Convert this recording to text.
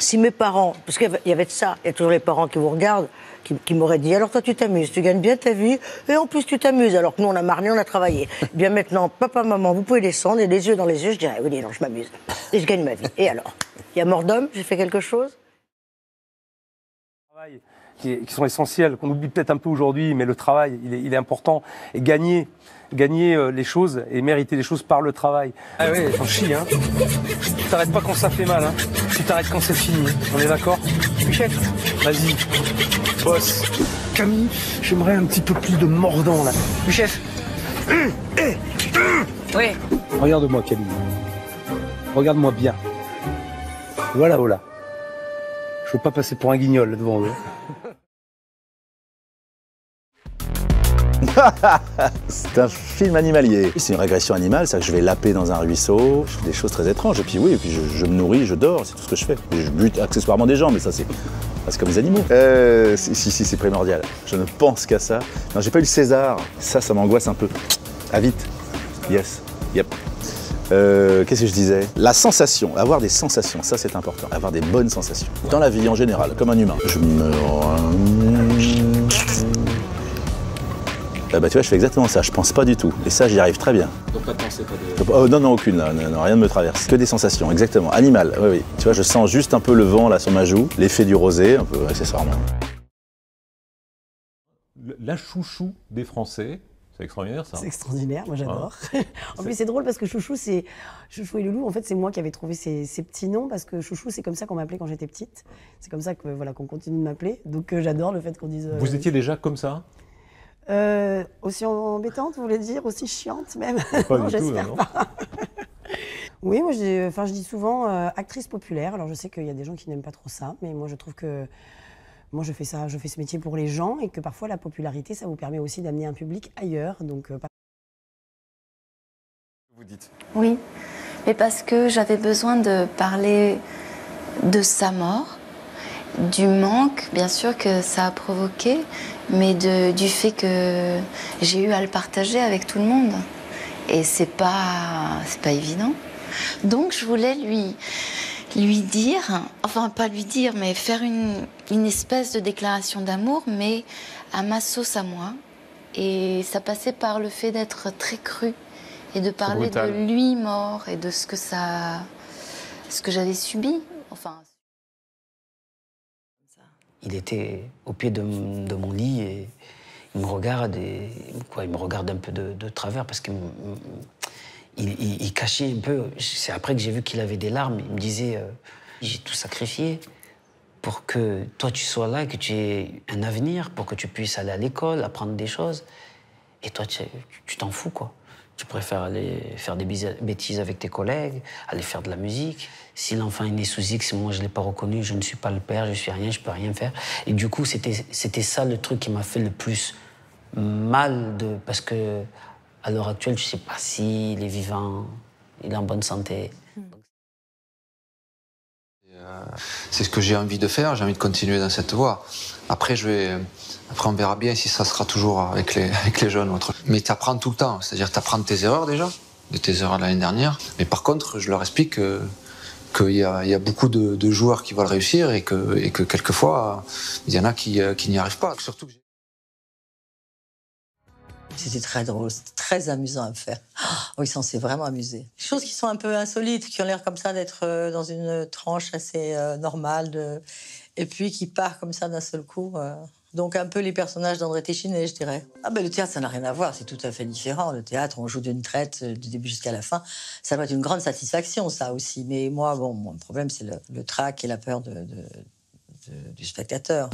Si mes parents, parce qu'il y avait de ça, il y a toujours les parents qui vous regardent, qui m'auraient dit, alors toi tu t'amuses, tu gagnes bien ta vie, et en plus tu t'amuses, alors que nous on a marné, on a travaillé. Bien maintenant, papa, maman, vous pouvez descendre, et les yeux dans les yeux, je dirais, oui, non, je m'amuse, et je gagne ma vie. Et alors, il y a mort d'homme, j'ai fait quelque chose? Qui sont essentiels, qu'on oublie peut-être un peu aujourd'hui, mais le travail, il est important. Et gagner les choses et mériter les choses par le travail. Ah ouais, j'en chie, hein. Tu t'arrêtes pas quand ça fait mal, hein. Tu t'arrêtes quand c'est fini. On est d'accord? Chef, vas-y, boss. Camille, j'aimerais un petit peu plus de mordant, là. Chef. Oui. Regarde-moi, Camille. Regarde-moi bien. Voilà, voilà. Je veux pas passer pour un guignol là devant eux. C'est un film animalier. C'est une régression animale, c'est-à-dire que je vais laper dans un ruisseau, je fais des choses très étranges. Et puis oui, je me nourris, je dors, c'est tout ce que je fais. Et je bute accessoirement des gens, mais ça c'est comme les animaux. Si, c'est primordial. Je ne pense qu'à ça. Non, j'ai pas eu le César. Ça m'angoisse un peu. Ah vite. Yes. Yep. Qu'est-ce que je disais? La sensation, avoir des sensations, ça c'est important. Avoir des bonnes sensations. Dans la vie en général, comme un humain. Je me... Bah tu vois, je fais exactement ça, je pense pas du tout. Et ça, j'y arrive très bien. Donc la pensée, pas de... Oh, non, aucune, là. Non, rien ne me traverse. Que des sensations, exactement. Animal, oui. Tu vois, je sens juste un peu le vent là sur ma joue, l'effet du rosé, un peu accessoirement. La chouchou des Français. C'est extraordinaire, ça. C'est extraordinaire, moi j'adore. En plus, c'est drôle parce que Chouchou et Loulou, en fait, c'est moi qui avais trouvé ces petits noms parce que Chouchou, c'est comme ça qu'on m'appelait quand j'étais petite. C'est comme ça que voilà qu'on continue de m'appeler. Donc j'adore le fait qu'on dise. Vous étiez déjà comme ça? Aussi embêtante, vous voulez dire, aussi chiante même. Pas non, du tout, j'espère non. pas. Oui, moi, je dis souvent actrice populaire. Alors je sais qu'il y a des gens qui n'aiment pas trop ça, mais moi je trouve que moi, je fais ce métier pour les gens et que parfois la popularité, ça vous permet aussi d'amener un public ailleurs. Donc, Vous dites. Oui, mais parce que j'avais besoin de parler de sa mort, du manque, bien sûr, que ça a provoqué, mais du fait que j'ai eu à le partager avec tout le monde. Et c'est pas évident. Donc, je voulais lui dire, enfin pas lui dire, mais faire une espèce de déclaration d'amour, mais à ma sauce à moi. Et ça passait par le fait d'être très cru et de parler de lui mort et de ce que j'avais subi. Enfin. Il était au pied de mon lit et il me regarde il me regarde un peu de travers parce qu'il il cachait un peu. C'est après que j'ai vu qu'il avait des larmes. Il me disait j'ai tout sacrifié pour que toi tu sois là, que tu aies un avenir, pour que tu puisses aller à l'école, apprendre des choses. Et toi, tu t'en fous, quoi. Tu préfères aller faire des bêtises avec tes collègues, aller faire de la musique. Si l'enfant est né sous X, moi je ne l'ai pas reconnu, je ne suis pas le père, je suis rien, je peux rien faire. Et du coup, c'était ça le truc qui m'a fait le plus mal, parce que à l'heure actuelle, je ne sais pas s'il est vivant, il est en bonne santé. C'est ce que j'ai envie de faire, j'ai envie de continuer dans cette voie. Après, on verra bien si ça sera toujours avec les jeunes ou autre. Mais tu apprends tout le temps, c'est-à-dire tu apprends de tes erreurs déjà, de tes erreurs de l'année dernière. Mais par contre, je leur explique qu'il y a beaucoup de joueurs qui veulent réussir et que quelquefois, il y en a qui n'y arrivent pas. Surtout que c'était très drôle, c'était très amusant à faire. Oh, il s'en s'est vraiment amusé. Des choses qui sont un peu insolites, qui ont l'air comme ça d'être dans une tranche assez normale, et puis qui part comme ça d'un seul coup. Donc un peu les personnages d'André Téchiné, je dirais. Ah ben le théâtre, ça n'a rien à voir, c'est tout à fait différent. Le théâtre, on joue d'une traite du début jusqu'à la fin. Ça doit être une grande satisfaction, ça aussi. Mais moi, bon, mon problème, c'est le trac et la peur du spectateur.